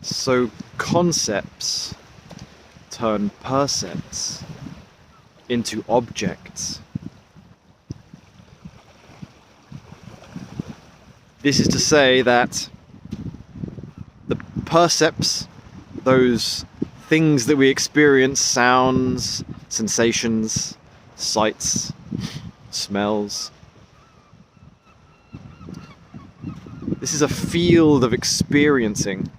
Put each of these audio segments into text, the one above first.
So concepts turn percepts into objects. This is to say that the percepts, those things that we experience, sounds, sensations, sights, smells, this is a field of experiencing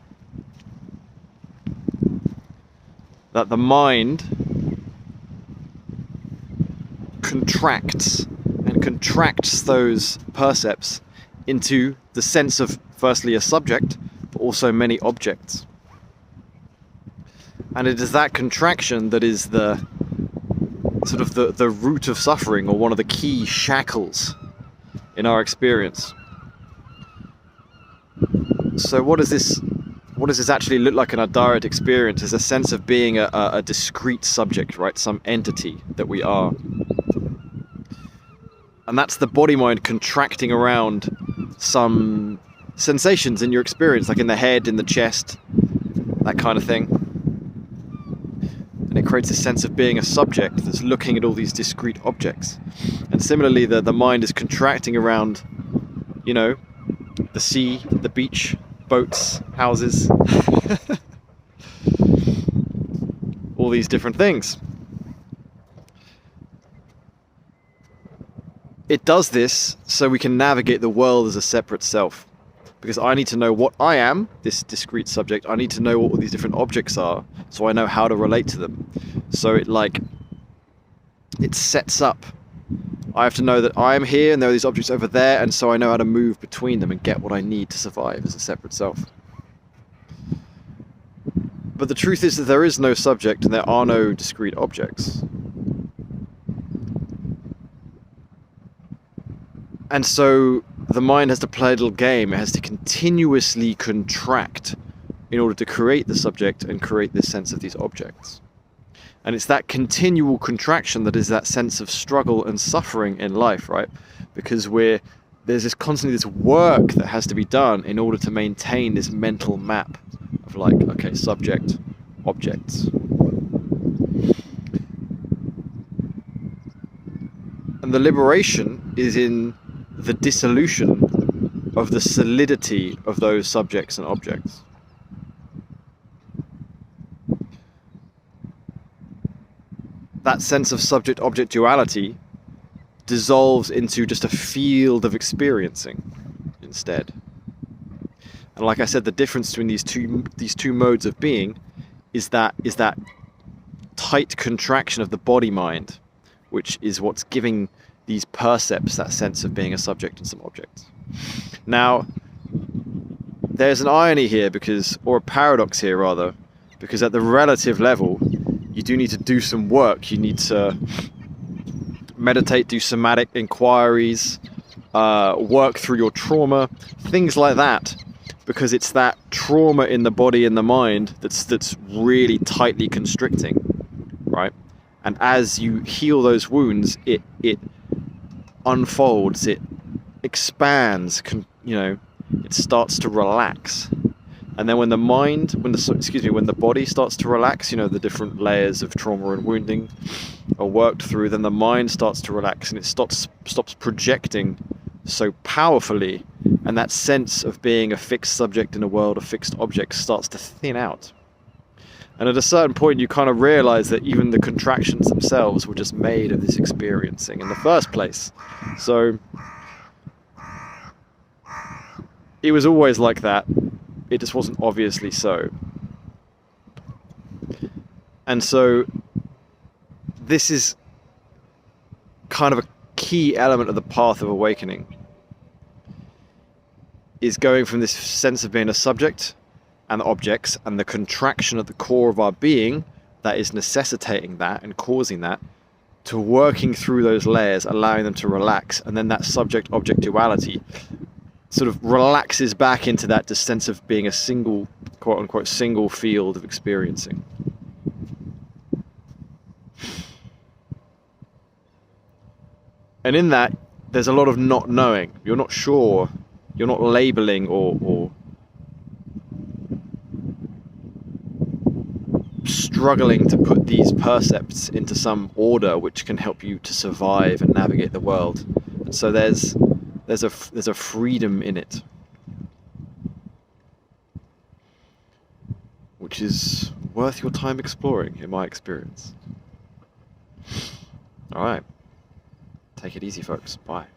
that the mind contracts those percepts into the sense of firstly a subject, but also many objects. And it is that contraction that is the sort of the root of suffering, or one of the key shackles in our experience. So what does this actually look like in our direct experience? Is a sense of being a discrete subject, right? Some entity that we are. And that's the body-mind contracting around some sensations in your experience, like in the head, in the chest, that kind of thing. And it creates a sense of being a subject that's looking at all these discrete objects. And similarly, the mind is contracting around, you know, the sea, the beach, boats, houses, all these different things. It does this so we can navigate the world as a separate self. Because I need to know what I am, this discrete subject. I need to know what all these different objects are, so I know how to relate to them. So it sets up. I have to know that I am here and there are these objects over there, and so I know how to move between them and get what I need to survive as a separate self. But the truth is that there is no subject and there are no discrete objects. And so the mind has to play a little game. It has to continuously contract in order to create the subject and create this sense of these objects. And it's that continual contraction that is that sense of struggle and suffering in life, right? Because there's constantly this work that has to be done in order to maintain this mental map of like, okay, subject, objects. And the liberation is in the dissolution of the solidity of those subjects and objects. That sense of subject-object duality dissolves into just a field of experiencing instead. And like I said, the difference between these two modes of being is that tight contraction of the body-mind, which is what's giving these percepts that sense of being a subject and some objects. Now, there's an irony here, or a paradox here rather, because at the relative level, you do need to do some work. You need to meditate, do somatic inquiries, work through your trauma, things like that, because it's that trauma in the body and the mind that's really tightly constricting, right? And as you heal those wounds, it unfolds, it expands, it starts to relax. And then when the body starts to relax, the different layers of trauma and wounding are worked through, then the mind starts to relax and it stops projecting so powerfully, and that sense of being a fixed subject in a world of fixed objects starts to thin out. And at a certain point, you kind of realize that even the contractions themselves were just made of this experiencing in the first place. So it was always like that. It just wasn't obviously so. And so this is kind of a key element of the path of awakening, is going from this sense of being a subject and the objects and the contraction at the core of our being that is necessitating that and causing that, to working through those layers, allowing them to relax, and then that subject-object duality sort of relaxes back into that sense of being a single, quote-unquote, single field of experiencing. And in that, there's a lot of not knowing. You're not sure, you're not labeling or struggling to put these percepts into some order which can help you to survive and navigate the world. And so there's a freedom in it, which is worth your time exploring, in my experience. All right. Take it easy, folks. Bye.